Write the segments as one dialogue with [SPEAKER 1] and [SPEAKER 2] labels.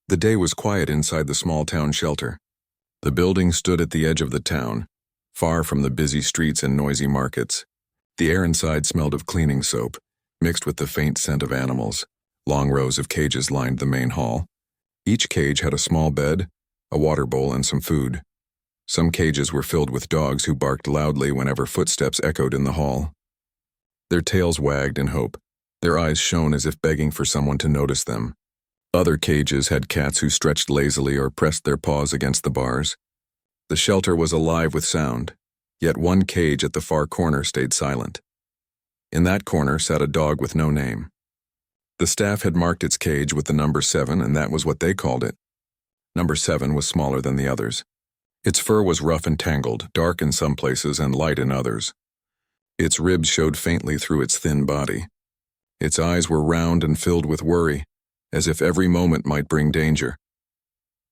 [SPEAKER 1] The day was quiet inside the small town shelter. The building stood at the edge of the town, far from the busy streets and noisy markets. The air inside smelled of cleaning soap, mixed with the faint scent of animals. Long rows of cages lined the main hall. Each cage had a small bed, a water bowl, and some food. Some cages were filled with dogs who barked loudly whenever footsteps echoed in the hall. Their tails wagged in hope. Their eyes shone as if begging for someone to notice them. Other cages had cats who stretched lazily or pressed their paws against the bars. The shelter was alive with sound, yet one cage at the far corner stayed silent. In that corner sat a dog with no name. The staff had marked its cage with the number 7, and that was what they called it. Number 7 was smaller than the others. Its fur was rough and tangled, dark in some places and light in others. Its ribs showed faintly through its thin body. Its eyes were round and filled with worry, as if every moment might bring danger.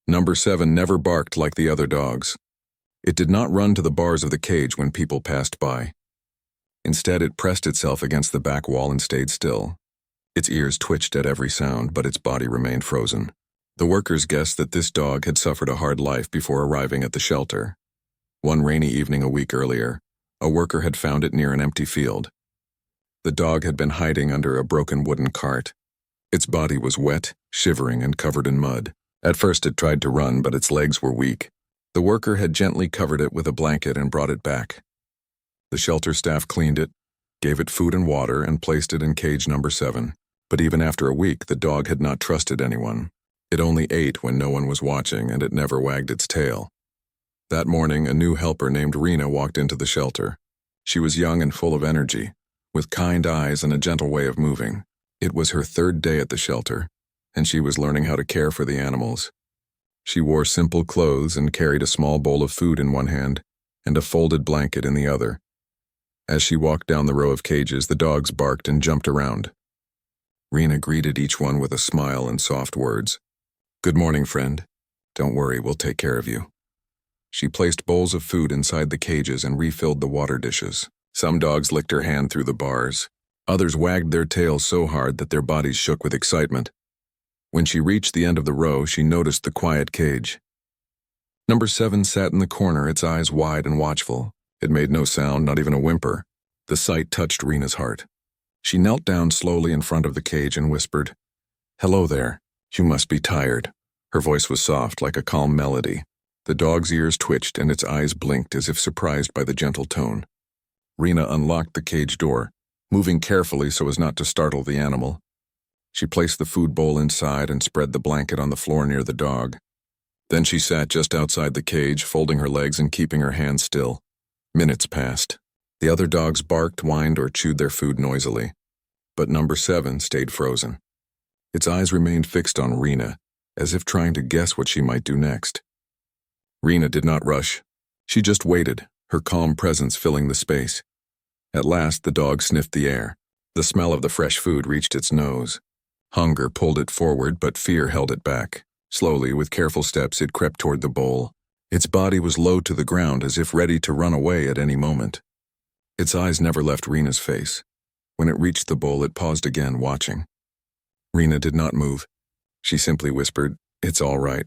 [SPEAKER 1] Number 7 never barked like the other dogs. It did not run to the bars of the cage when people passed by. Instead, it pressed itself against the back wall and stayed still. Its ears twitched at every sound, but its body remained frozen. The workers guessed that this dog had suffered a hard life before arriving at the shelter. One rainy evening a week earlier, a worker had found it near an empty field. The dog had been hiding under a broken wooden cart. Its body was wet, shivering, and covered in mud. At first it tried to run, but its legs were weak. The worker had gently covered it with a blanket and brought it back. The shelter staff cleaned it, gave it food and water, and placed it in cage number 7. But even after a week, the dog had not trusted anyone. It only ate when no one was watching, and it never wagged its tail. That morning, a new helper named Rena walked into the shelter. She was young and full of energy, with kind eyes and a gentle way of moving. It was her 3rd day at the shelter, and she was learning how to care for the animals. She wore simple clothes and carried a small bowl of food in one hand and a folded blanket in the other. As she walked down the row of cages, the dogs barked and jumped around. Rena greeted each one with a smile and soft words. "Good morning, friend. Don't worry, we'll take care of you." She placed bowls of food inside the cages and refilled the water dishes. Some dogs licked her hand through the bars. Others wagged their tails so hard that their bodies shook with excitement. When she reached the end of the row, she noticed the quiet cage. Number 7 sat in the corner, its eyes wide and watchful. It made no sound, not even a whimper. The sight touched Rena's heart. She knelt down slowly in front of the cage and whispered, "Hello there. You must be tired." Her voice was soft, like a calm melody. The dog's ears twitched and its eyes blinked as if surprised by the gentle tone. Rena unlocked the cage door, moving carefully so as not to startle the animal. She placed the food bowl inside and spread the blanket on the floor near the dog. Then she sat just outside the cage, folding her legs and keeping her hands still. Minutes passed. The other dogs barked, whined, or chewed their food noisily. But number 7 stayed frozen. Its eyes remained fixed on Rena, as if trying to guess what she might do next. Rena did not rush. She just waited, her calm presence filling the space. At last, the dog sniffed the air. The smell of the fresh food reached its nose. Hunger pulled it forward, but fear held it back. Slowly, with careful steps, it crept toward the bowl. Its body was low to the ground, as if ready to run away at any moment. Its eyes never left Rena's face. When it reached the bowl, it paused again, watching. Rena did not move. She simply whispered, "It's all right.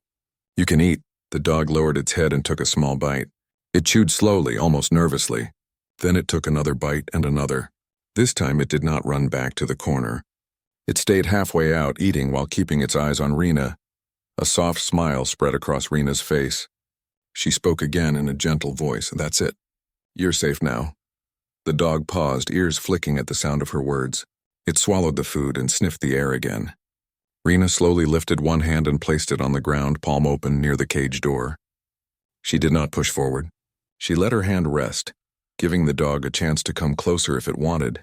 [SPEAKER 1] You can eat." The dog lowered its head and took a small bite. It chewed slowly, almost nervously. Then it took another bite and another. This time it did not run back to the corner. It stayed halfway out, eating while keeping its eyes on Rena. A soft smile spread across Rena's face. She spoke again in a gentle voice. "That's it. You're safe now." The dog paused, ears flicking at the sound of her words. It swallowed the food and sniffed the air again. Rena slowly lifted one hand and placed it on the ground, palm open, near the cage door. She did not push forward. She let her hand rest, giving the dog a chance to come closer if it wanted.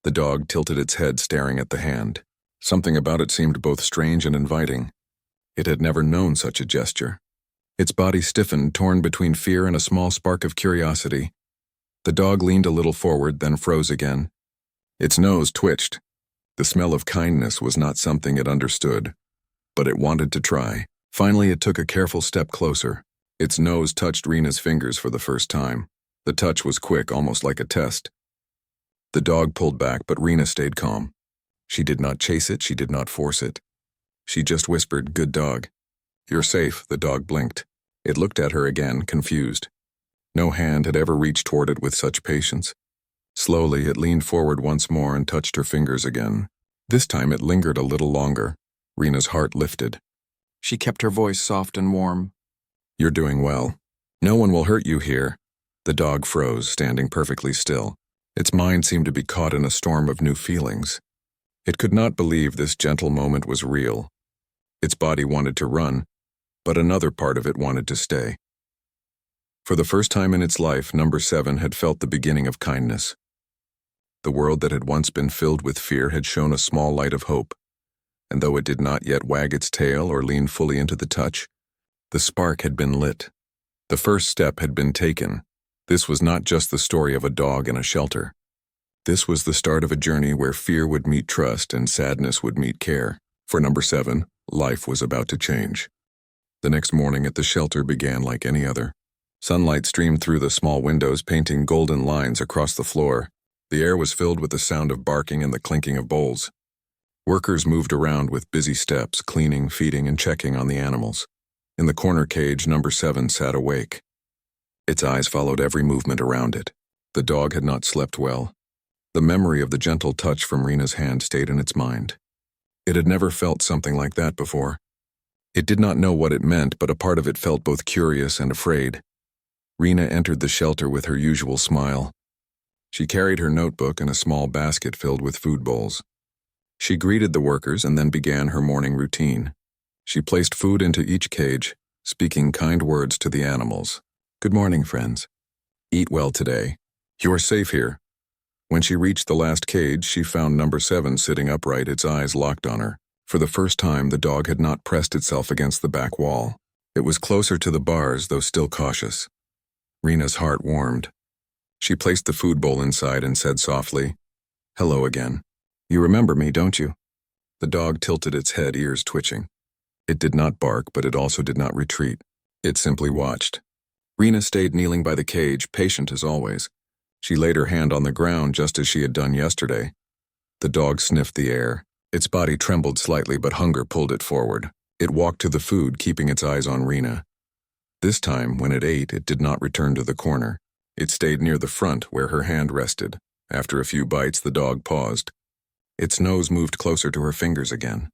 [SPEAKER 1] The dog tilted its head, staring at the hand. Something about it seemed both strange and inviting. It had never known such a gesture. Its body stiffened, torn between fear and a small spark of curiosity. The dog leaned a little forward, then froze again. Its nose twitched. The smell of kindness was not something it understood, but it wanted to try. Finally, it took a careful step closer. Its nose touched Rena's fingers for the first time. The touch was quick, almost like a test. The dog pulled back, but Rena stayed calm. She did not chase it, she did not force it. She just whispered, "Good dog." "You're safe," the dog blinked. It looked at her again, confused. No hand had ever reached toward it with such patience. Slowly, it leaned forward once more and touched her fingers again. This time it lingered a little longer. Rena's heart lifted. She kept her voice soft and warm. "You're doing well. No one will hurt you here." The dog froze, standing perfectly still. Its mind seemed to be caught in a storm of new feelings. It could not believe this gentle moment was real. Its body wanted to run, but another part of it wanted to stay. For the first time in its life, Number 7 had felt the beginning of kindness. The world that had once been filled with fear had shown a small light of hope, and though it did not yet wag its tail or lean fully into the touch, the spark had been lit. The first step had been taken. This was not just the story of a dog in a shelter. This was the start of a journey where fear would meet trust and sadness would meet care. For Number 7, life was about to change. The next morning at the shelter began like any other. Sunlight streamed through the small windows, painting golden lines across the floor. The air was filled with the sound of barking and the clinking of bowls. Workers moved around with busy steps, cleaning, feeding, and checking on the animals. In the corner cage, Number 7 sat awake. Its eyes followed every movement around it. The dog had not slept well. The memory of the gentle touch from Rena's hand stayed in its mind. It had never felt something like that before. It did not know what it meant, but a part of it felt both curious and afraid. Rena entered the shelter with her usual smile. She carried her notebook and a small basket filled with food bowls. She greeted the workers and then began her morning routine. She placed food into each cage, speaking kind words to the animals. "Good morning, friends. Eat well today. You are safe here." When she reached the last cage, she found Number 7 sitting upright, its eyes locked on her. For the first time, the dog had not pressed itself against the back wall. It was closer to the bars, though still cautious. Rena's heart warmed. She placed the food bowl inside and said softly, "Hello again. You remember me, don't you?" The dog tilted its head, ears twitching. It did not bark, but it also did not retreat. It simply watched. Rena stayed kneeling by the cage, patient as always. She laid her hand on the ground just as she had done yesterday. The dog sniffed the air. Its body trembled slightly, but hunger pulled it forward. It walked to the food, keeping its eyes on Rena. This time, when it ate, it did not return to the corner. It stayed near the front, where her hand rested. After a few bites, the dog paused. Its nose moved closer to her fingers again.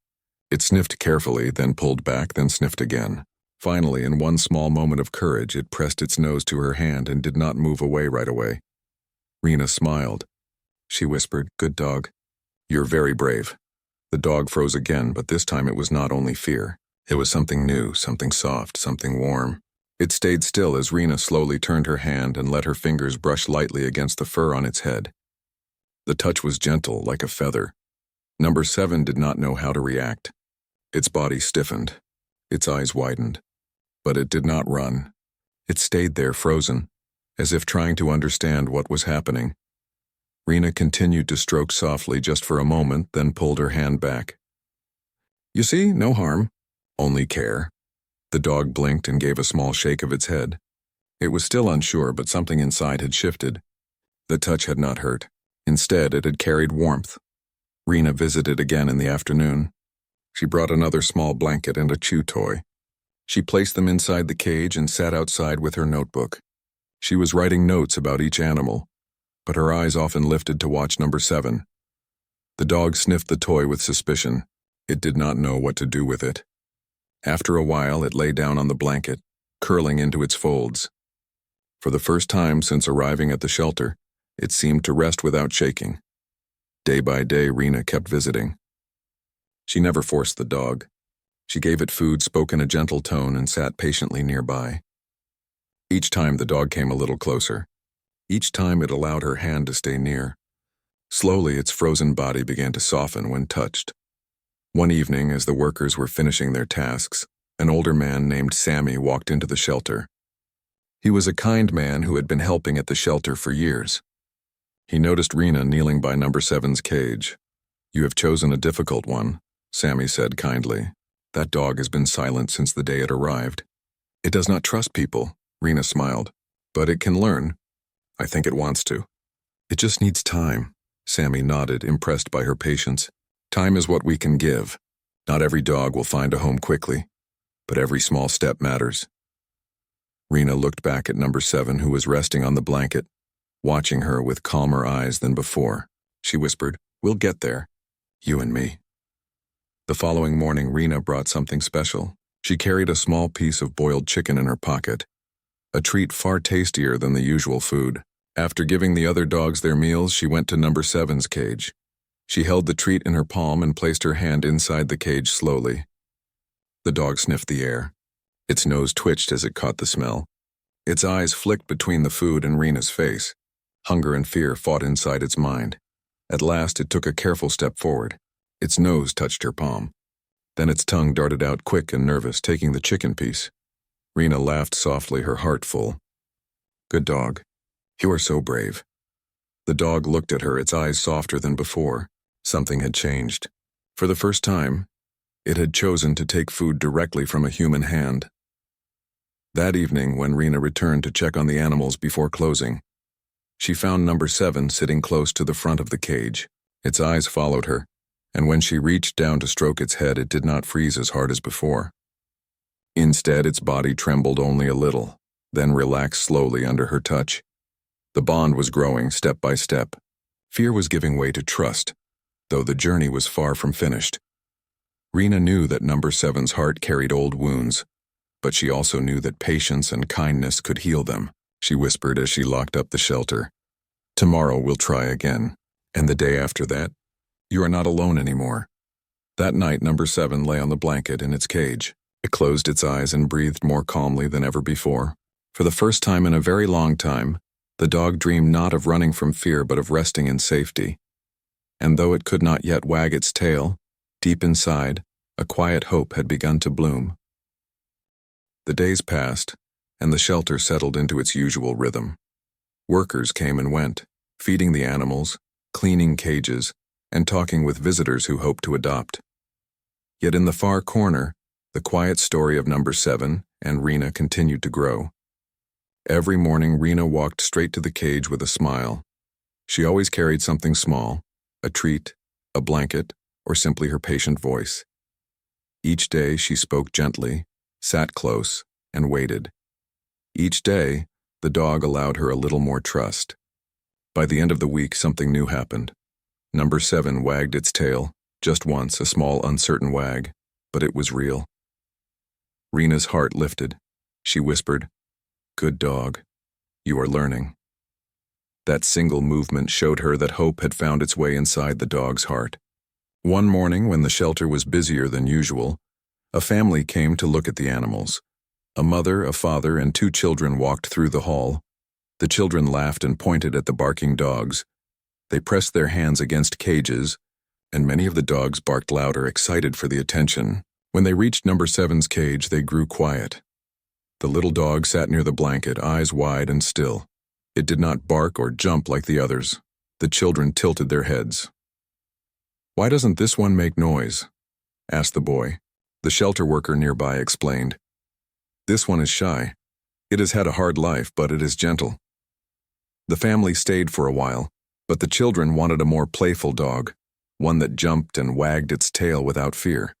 [SPEAKER 1] It sniffed carefully, then pulled back, then sniffed again. Finally, in one small moment of courage, it pressed its nose to her hand and did not move away right away. Rena smiled. She whispered, "Good dog. You're very brave." The dog froze again, but this time it was not only fear. It was something new, something soft, something warm. It stayed still as Rena slowly turned her hand and let her fingers brush lightly against the fur on its head. The touch was gentle, like a feather. Number 7 did not know how to react. Its body stiffened. Its eyes widened. But it did not run. It stayed there, frozen, as if trying to understand what was happening. Rena continued to stroke softly just for a moment, then pulled her hand back. "You see, no harm, only care." The dog blinked and gave a small shake of its head. It was still unsure, but something inside had shifted. The touch had not hurt. Instead, it had carried warmth. Rena visited again in the afternoon. She brought another small blanket and a chew toy. She placed them inside the cage and sat outside with her notebook. She was writing notes about each animal, but her eyes often lifted to watch Number 7. The dog sniffed the toy with suspicion. It did not know what to do with it. After a while, it lay down on the blanket, curling into its folds. For the first time since arriving at the shelter, it seemed to rest without shaking. Day by day, Rena kept visiting. She never forced the dog. She gave it food, spoke in a gentle tone, and sat patiently nearby. Each time the dog came a little closer. Each time it allowed her hand to stay near. Slowly, its frozen body began to soften when touched. One evening, as the workers were finishing their tasks, an older man named Sammy walked into the shelter. He was a kind man who had been helping at the shelter for years. He noticed Rena kneeling by Number 7's cage. "You have chosen a difficult one," Sammy said kindly. "That dog has been silent since the day it arrived." "It does not trust people," Rena smiled. "But it can learn. I think it wants to." "It just needs time," Sammy nodded, impressed by her patience. "Time is what we can give." Not every dog will find a home quickly, but every small step matters. Rena looked back at number 7, who was resting on the blanket, watching her with calmer eyes than before. She whispered, "We'll get there, you and me." The following morning, Rena brought something special. She carried a small piece of boiled chicken in her pocket, a treat far tastier than the usual food. After giving the other dogs their meals, she went to number 7's cage. She held the treat in her palm and placed her hand inside the cage slowly. The dog sniffed the air. Its nose twitched as it caught the smell. Its eyes flicked between the food and Rena's face. Hunger and fear fought inside its mind. At last, it took a careful step forward. Its nose touched her palm. Then its tongue darted out quick and nervous, taking the chicken piece. Rena laughed softly, her heart full. "Good dog. You are so brave." The dog looked at her, its eyes softer than before. Something had changed. For the first time, it had chosen to take food directly from a human hand. That evening, when Rena returned to check on the animals before closing, she found number 7 sitting close to the front of the cage. Its eyes followed her, and when she reached down to stroke its head, it did not freeze as hard as before. Instead, its body trembled only a little, then relaxed slowly under her touch. The bond was growing step by step. Fear was giving way to trust, though the journey was far from finished. Rena knew that number 7's heart carried old wounds, but she also knew that patience and kindness could heal them. She whispered as she locked up the shelter. "Tomorrow we'll try again, and the day after that, you are not alone anymore." That night, number 7 lay on the blanket in its cage. It closed its eyes and breathed more calmly than ever before. For the first time in a very long time, the dog dreamed not of running from fear but of resting in safety. And though it could not yet wag its tail, deep inside, a quiet hope had begun to bloom. The days passed, and the shelter settled into its usual rhythm. Workers came and went, feeding the animals, cleaning cages, and talking with visitors who hoped to adopt. Yet in the far corner, the quiet story of number 7 and Rena continued to grow. Every morning, Rena walked straight to the cage with a smile. She always carried something small, a treat, a blanket, or simply her patient voice. Each day she spoke gently, sat close, and waited. Each day, the dog allowed her a little more trust. By the end of the week, something new happened. Number 7 wagged its tail, just once, a small, uncertain wag, but it was real. Rena's heart lifted. She whispered, "Good dog, you are learning." That single movement showed her that hope had found its way inside the dog's heart. One morning, when the shelter was busier than usual, a family came to look at the animals. A mother, a father, and 2 children walked through the hall. The children laughed and pointed at the barking dogs. They pressed their hands against cages, and many of the dogs barked louder, excited for the attention. When they reached number 7's cage, they grew quiet. The little dog sat near the blanket, eyes wide and still. It did not bark or jump like the others. The children tilted their heads. "Why doesn't this one make noise?" asked the boy. The shelter worker nearby explained. "This one is shy. It has had a hard life, but it is gentle." The family stayed for a while, but the children wanted a more playful dog, one that jumped and wagged its tail without fear.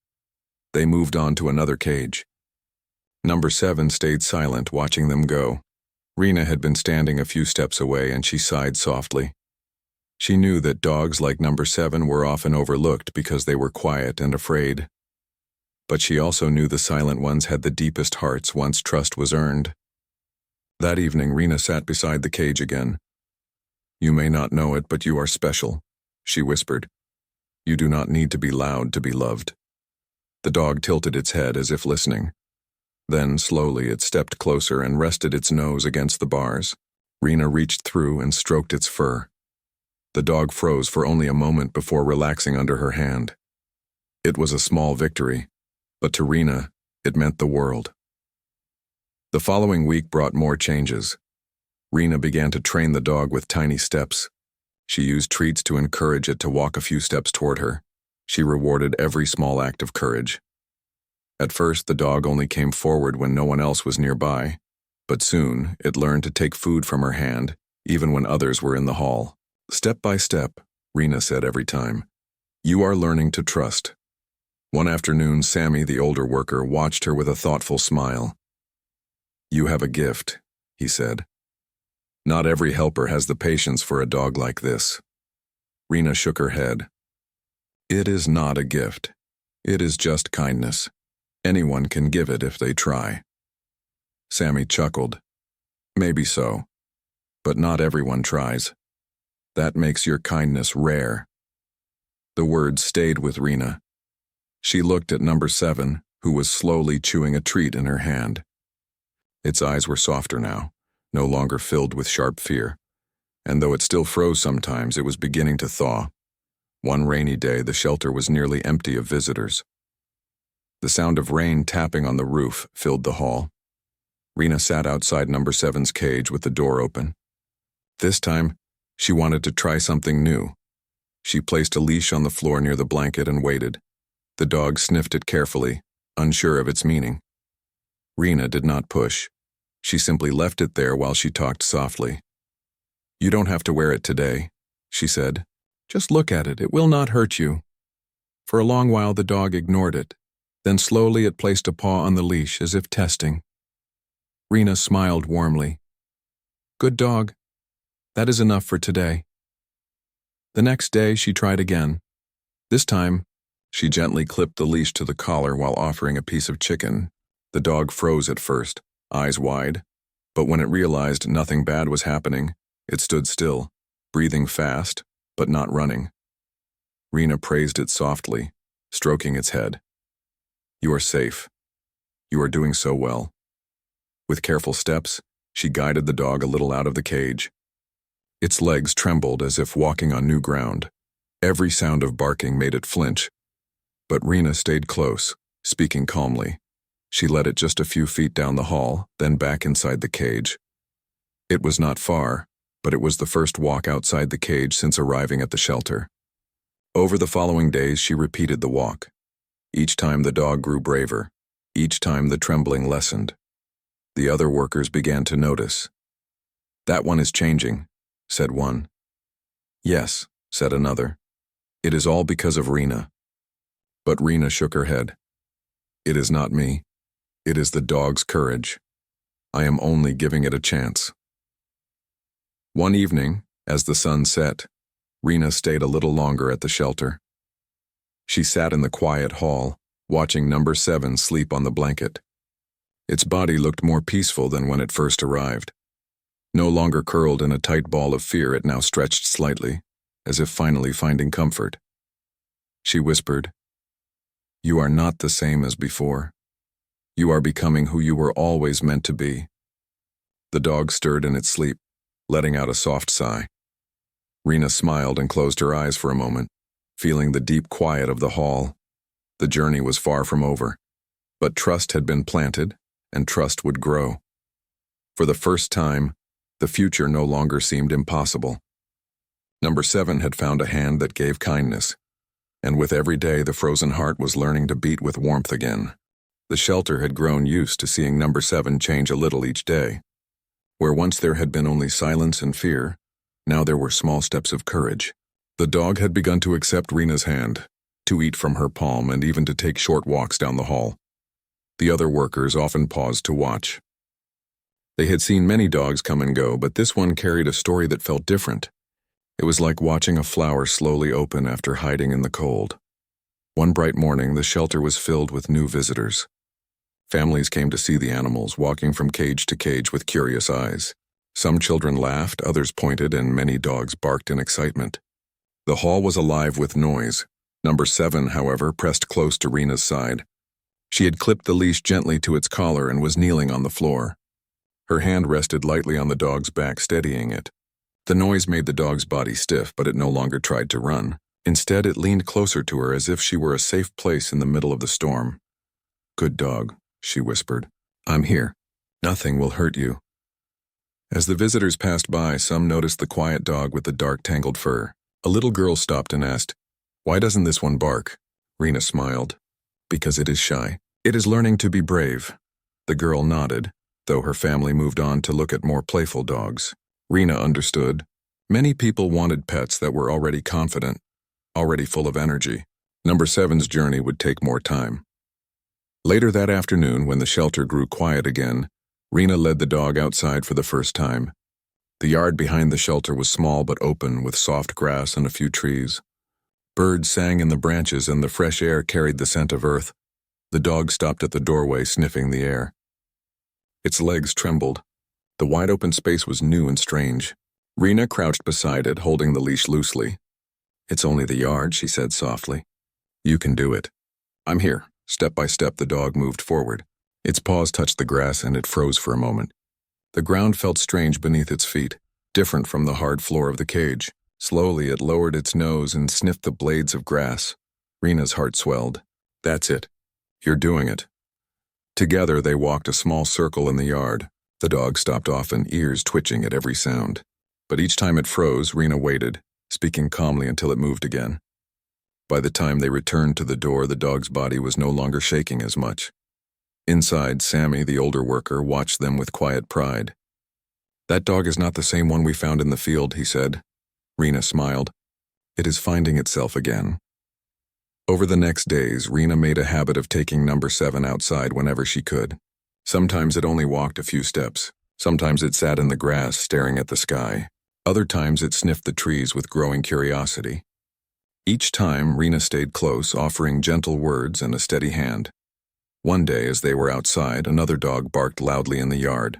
[SPEAKER 1] They moved on to another cage. Number 7 stayed silent, watching them go. Rena had been standing a few steps away, and she sighed softly. She knew that dogs like number 7 were often overlooked because they were quiet and afraid. But she also knew the silent ones had the deepest hearts once trust was earned. That evening, Rena sat beside the cage again. "You may not know it, but you are special," she whispered. "You do not need to be loud to be loved." The dog tilted its head as if listening. Then, slowly, it stepped closer and rested its nose against the bars. Rena reached through and stroked its fur. The dog froze for only a moment before relaxing under her hand. It was a small victory, but to Rena, it meant the world. The following week brought more changes. Rena began to train the dog with tiny steps. She used treats to encourage it to walk a few steps toward her. She rewarded every small act of courage. At first, the dog only came forward when no one else was nearby, but soon it learned to take food from her hand, even when others were in the hall. "Step by step," Rena said every time. "You are learning to trust." One afternoon, Sammy, the older worker, watched her with a thoughtful smile. "You have a gift," he said. "Not every helper has the patience for a dog like this." Rena shook her head. "It is not a gift. It is just kindness. Anyone can give it if they try." Sammy chuckled. "Maybe so, but not everyone tries. That makes your kindness rare." The words stayed with Rena. She looked at number 7, who was slowly chewing a treat in her hand. Its eyes were softer now, no longer filled with sharp fear, and though it still froze sometimes, it was beginning to thaw. One rainy day, the shelter was nearly empty of visitors. The sound of rain tapping on the roof filled the hall. Rena sat outside number 7's cage with the door open. This time, she wanted to try something new. She placed a leash on the floor near the blanket and waited. The dog sniffed it carefully, unsure of its meaning. Rena did not push. She simply left it there while she talked softly. "You don't have to wear it today," she said. "Just look at it. It will not hurt you." For a long while the dog ignored it. Then slowly it placed a paw on the leash as if testing. Rena smiled warmly. "Good dog. That is enough for today." The next day she tried again. This time, she gently clipped the leash to the collar while offering a piece of chicken. The dog froze at first, eyes wide, but when it realized nothing bad was happening, it stood still, breathing fast, but not running. Rena praised it softly, stroking its head. "You are safe. You are doing so well." With careful steps, she guided the dog a little out of the cage. Its legs trembled as if walking on new ground. Every sound of barking made it flinch. But Rena stayed close, speaking calmly. She led it just a few feet down the hall, then back inside the cage. It was not far, but it was the first walk outside the cage since arriving at the shelter. Over the following days, she repeated the walk. Each time the dog grew braver. Each time the trembling lessened. The other workers began to notice. "That one is changing," said one. "Yes," said another. "It is all because of Rena." But Rena shook her head. "It is not me. It is the dog's courage. I am only giving it a chance." One evening, as the sun set, Rena stayed a little longer at the shelter. She sat in the quiet hall, watching number 7 sleep on the blanket. Its body looked more peaceful than when it first arrived. No longer curled in a tight ball of fear, it now stretched slightly, as if finally finding comfort. She whispered, "You are not the same as before. You are becoming who you were always meant to be." The dog stirred in its sleep, letting out a soft sigh. Rena smiled and closed her eyes for a moment, feeling the deep quiet of the hall. The journey was far from over, but trust had been planted, and trust would grow. For the first time, the future no longer seemed impossible. Number 7 had found a hand that gave kindness, and with every day the frozen heart was learning to beat with warmth again. The shelter had grown used to seeing number 7 change a little each day. Where once there had been only silence and fear, now there were small steps of courage. The dog had begun to accept Rena's hand, to eat from her palm, and even to take short walks down the hall. The other workers often paused to watch. They had seen many dogs come and go, but this one carried a story that felt different. It was like watching a flower slowly open after hiding in the cold. One bright morning, the shelter was filled with new visitors. Families came to see the animals, walking from cage to cage with curious eyes. Some children laughed, others pointed, and many dogs barked in excitement. The hall was alive with noise. Number 7, however, pressed close to Rena's side. She had clipped the leash gently to its collar and was kneeling on the floor. Her hand rested lightly on the dog's back, steadying it. The noise made the dog's body stiff, but it no longer tried to run. Instead, it leaned closer to her as if she were a safe place in the middle of the storm. "Good dog," she whispered. "I'm here. Nothing will hurt you." As the visitors passed by, some noticed the quiet dog with the dark tangled fur. A little girl stopped and asked, "Why doesn't this one bark?" Rena smiled. "Because it is shy. It is learning to be brave." The girl nodded, though her family moved on to look at more playful dogs. Rena understood. Many people wanted pets that were already confident, already full of energy. Number seven's journey would take more time. Later that afternoon, when the shelter grew quiet again, Rena led the dog outside for the first time. The yard behind the shelter was small but open, with soft grass and a few trees. Birds sang in the branches and the fresh air carried the scent of earth. The dog stopped at the doorway, sniffing the air. Its legs trembled. The wide-open space was new and strange. Rena crouched beside it, holding the leash loosely. "It's only the yard," she said softly. "You can do it." "I'm here." Step by step, the dog moved forward. Its paws touched the grass and it froze for a moment. The ground felt strange beneath its feet, different from the hard floor of the cage. Slowly, it lowered its nose and sniffed the blades of grass. Rena's heart swelled. "That's it. You're doing it." Together, they walked a small circle in the yard. The dog stopped often, ears twitching at every sound. But each time it froze, Rena waited, speaking calmly until it moved again. By the time they returned to the door, the dog's body was no longer shaking as much. Inside, Sammy, the older worker, watched them with quiet pride. "That dog is not the same one we found in the field," he said. Rena smiled. "It is finding itself again." Over the next days, Rena made a habit of taking number 7 outside whenever she could. Sometimes it only walked a few steps. Sometimes it sat in the grass, staring at the sky. Other times it sniffed the trees with growing curiosity. Each time, Rena stayed close, offering gentle words and a steady hand. One day, as they were outside, another dog barked loudly in the yard.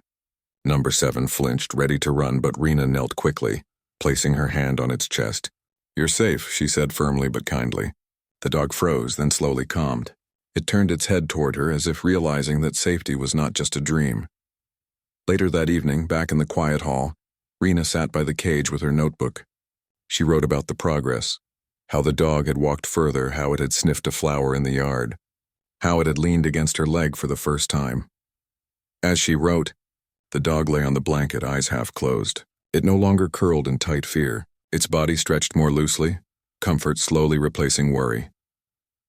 [SPEAKER 1] Number 7 flinched, ready to run, but Rena knelt quickly, placing her hand on its chest. "You're safe," she said firmly but kindly. The dog froze, then slowly calmed. It turned its head toward her, as if realizing that safety was not just a dream. Later that evening, back in the quiet hall, Rena sat by the cage with her notebook. She wrote about the progress, how the dog had walked further, how it had sniffed a flower in the yard, how it had leaned against her leg for the first time. As she wrote, the dog lay on the blanket, eyes half closed. It no longer curled in tight fear. Its body stretched more loosely, comfort slowly replacing worry.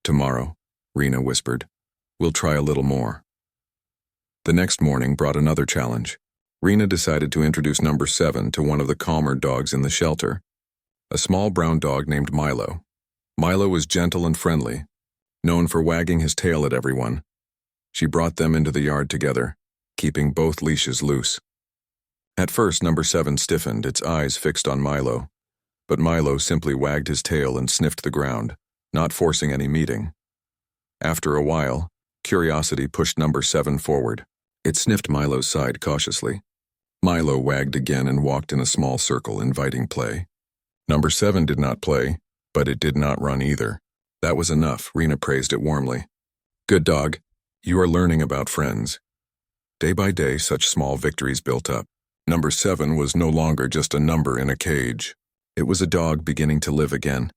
[SPEAKER 1] "Tomorrow," Rena whispered, "we'll try a little more." The next morning brought another challenge. Rena decided to introduce number 7 to one of the calmer dogs in the shelter, a small brown dog named Milo. Milo was gentle and friendly, known for wagging his tail at everyone. She brought them into the yard together, keeping both leashes loose. At first, number 7 stiffened, its eyes fixed on Milo. But Milo simply wagged his tail and sniffed the ground, not forcing any meeting. After a while, curiosity pushed number 7 forward. It sniffed Milo's side cautiously. Milo wagged again and walked in a small circle, inviting play. Number 7 did not play, but it did not run either. That was enough. Rena praised it warmly. "Good dog. You are learning about friends." Day by day, such small victories built up. Number 7 was no longer just a number in a cage. It was a dog beginning to live again.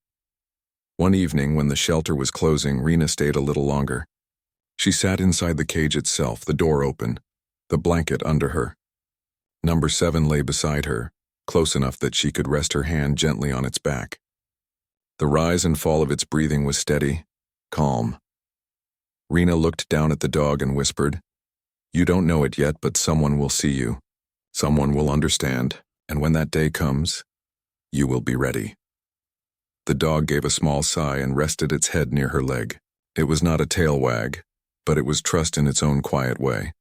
[SPEAKER 1] One evening, when the shelter was closing, Rena stayed a little longer. She sat inside the cage itself, the door open, the blanket under her. Number 7 lay beside her, close enough that she could rest her hand gently on its back. The rise and fall of its breathing was steady, calm. Rena looked down at the dog and whispered, "You don't know it yet, but someone will see you. Someone will understand, and when that day comes, you will be ready." The dog gave a small sigh and rested its head near her leg. It was not a tail wag, but it was trust in its own quiet way.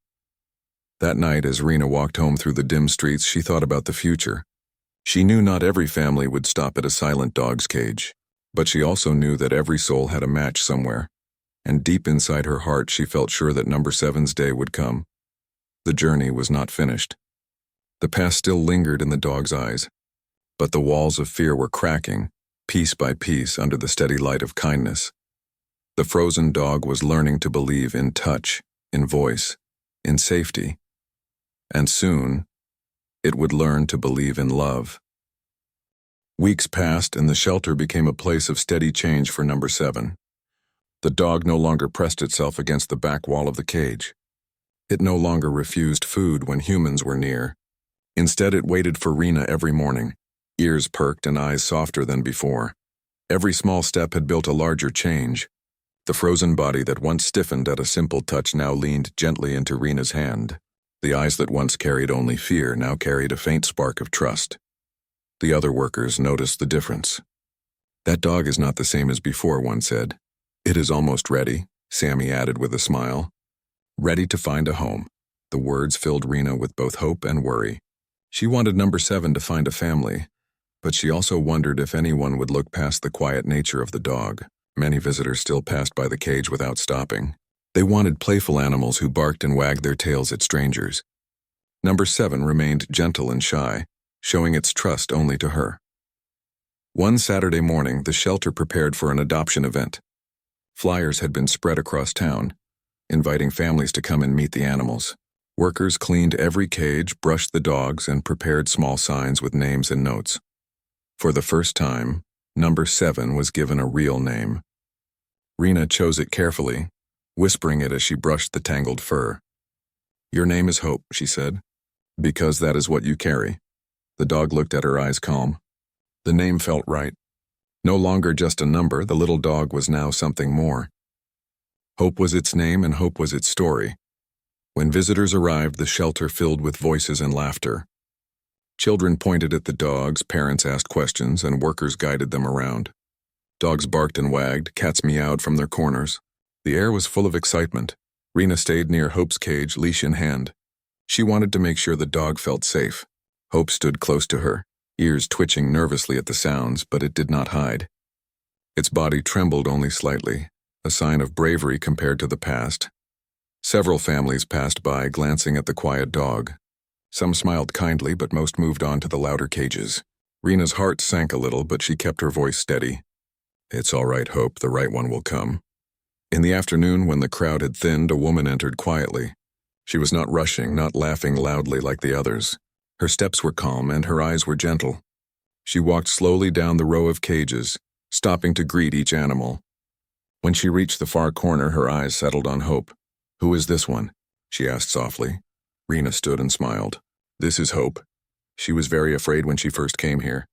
[SPEAKER 1] That night, as Rena walked home through the dim streets, she thought about the future. She knew not every family would stop at a silent dog's cage, but she also knew that every soul had a match somewhere, and deep inside her heart she felt sure that number 7's day would come. The journey was not finished. The past still lingered in the dog's eyes, but the walls of fear were cracking, piece by piece, under the steady light of kindness. The frozen dog was learning to believe in touch, in voice, in safety, and soon it would learn to believe in love. Weeks passed and the shelter became a place of steady change for number 7. The dog no longer pressed itself against the back wall of the cage. It no longer refused food when humans were near. Instead, it waited for Rena every morning, ears perked and eyes softer than before. Every small step had built a larger change. The frozen body that once stiffened at a simple touch now leaned gently into Rena's hand. The eyes that once carried only fear now carried a faint spark of trust. The other workers noticed the difference. "That dog is not the same as before," one said. It is almost ready, Sammy added with a smile. Ready to find a home. The words filled Rena with both hope and worry. She wanted number 7 to find a family, but she also wondered if anyone would look past the quiet nature of the dog. Many visitors still passed by the cage without stopping. They wanted playful animals who barked and wagged their tails at strangers. Number 7 remained gentle and shy, showing its trust only to her. One Saturday morning, the shelter prepared for an adoption event. Flyers had been spread across town, inviting families to come and meet the animals. Workers cleaned every cage, brushed the dogs, and prepared small signs with names and notes. For the first time, number 7 was given a real name. Rena chose it carefully, whispering it as she brushed the tangled fur. "Your name is Hope," she said, "because that is what you carry." The dog looked at her, eyes calm. The name felt right. No longer just a number, the little dog was now something more. Hope was its name and hope was its story. When visitors arrived, the shelter filled with voices and laughter. Children pointed at the dogs, parents asked questions, and workers guided them around. Dogs barked and wagged, cats meowed from their corners. The air was full of excitement. Rena stayed near Hope's cage, leash in hand. She wanted to make sure the dog felt safe. Hope stood close to her, ears twitching nervously at the sounds, but it did not hide. Its body trembled only slightly, a sign of bravery compared to the past. Several families passed by, glancing at the quiet dog. Some smiled kindly, but most moved on to the louder cages. Rena's heart sank a little, but she kept her voice steady. "It's all right, Hope, the right one will come." In the afternoon, when the crowd had thinned, a woman entered quietly. She was not rushing, not laughing loudly like the others. Her steps were calm and her eyes were gentle. She walked slowly down the row of cages, stopping to greet each animal. When she reached the far corner, her eyes settled on Hope. "Who is this one?" she asked softly. Rena stood and smiled. "This is Hope. She was very afraid when she first came here,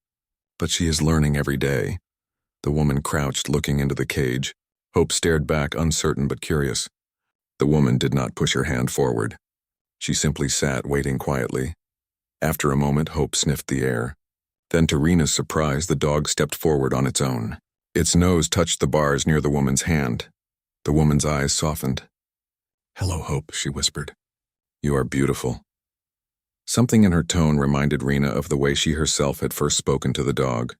[SPEAKER 1] but she is learning every day." The woman crouched, looking into the cage. Hope stared back, uncertain but curious. The woman did not push her hand forward. She simply sat, waiting quietly. After a moment, Hope sniffed the air. Then, to Rena's surprise, the dog stepped forward on its own. Its nose touched the bars near the woman's hand. The woman's eyes softened. "Hello, Hope," she whispered. "You are beautiful." Something in her tone reminded Rena of the way she herself had first spoken to the dog.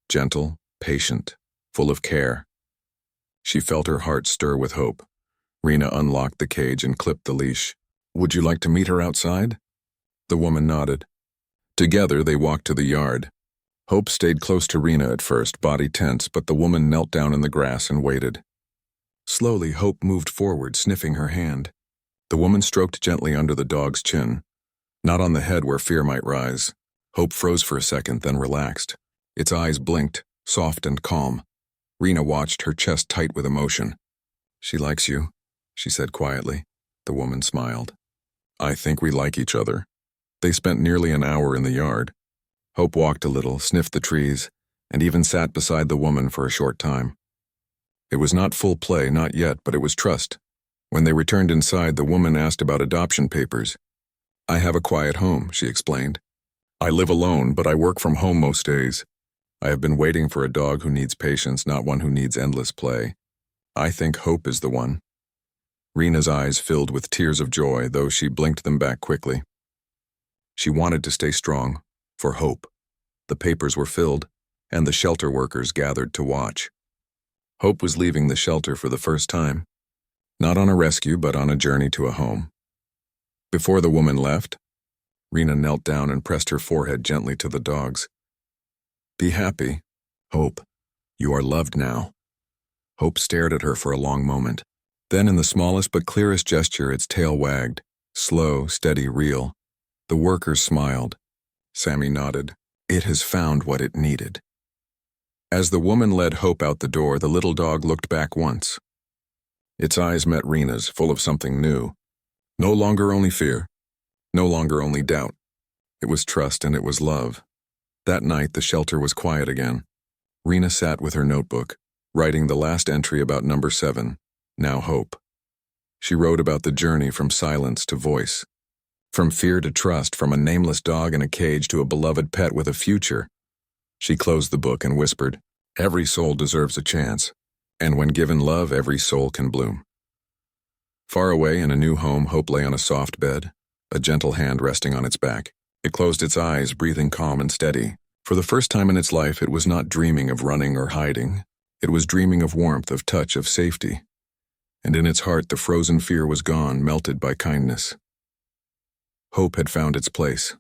[SPEAKER 1] Gentle, patient, full of care. She felt her heart stir with hope. Rena unlocked the cage and clipped the leash. "Would you like to meet her outside?" The woman nodded. Together they walked to the yard. Hope stayed close to Rena at first, body tense, but the woman knelt down in the grass and waited. Slowly, Hope moved forward, sniffing her hand. The woman stroked gently under the dog's chin. Not on the head where fear might rise. Hope froze for a second, then relaxed. Its eyes blinked, soft and calm. Rena watched, her chest tight with emotion. "She likes you," she said quietly. The woman smiled. "I think we like each other." They spent nearly an hour in the yard. Hope walked a little, sniffed the trees, and even sat beside the woman for a short time. It was not full play, not yet, but it was trust. When they returned inside, the woman asked about adoption papers. "I have a quiet home," she explained. "I live alone, but I work from home most days. I have been waiting for a dog who needs patience, not one who needs endless play. I think Hope is the one." Rena's eyes filled with tears of joy, though she blinked them back quickly. She wanted to stay strong, for Hope. The papers were filled, and the shelter workers gathered to watch. Hope was leaving the shelter for the first time. Not on a rescue, but on a journey to a home. Before the woman left, Rena knelt down and pressed her forehead gently to the dog's. "Be happy, Hope. You are loved now." Hope stared at her for a long moment. Then, in the smallest but clearest gesture, its tail wagged. Slow, steady, real. The workers smiled. Sammy nodded. It has found what it needed. As the woman led Hope out the door, the little dog looked back once. Its eyes met Rena's, full of something new. No longer only fear. No longer only doubt. It was trust and it was love. That night, the shelter was quiet again. Rena sat with her notebook, writing the last entry about number 7, now Hope. She wrote about the journey from silence to voice. From fear to trust, from a nameless dog in a cage to a beloved pet with a future. She closed the book and whispered, "Every soul deserves a chance. And when given love, every soul can bloom. Far away in a new home, Hope lay on a soft bed, a gentle hand resting on its back. It closed its eyes, breathing calm and steady. For the first time in its life, it was not dreaming of running or hiding. It was dreaming of warmth, of touch, of safety. And in its heart, the frozen fear was gone, melted by kindness. Hope had found its place.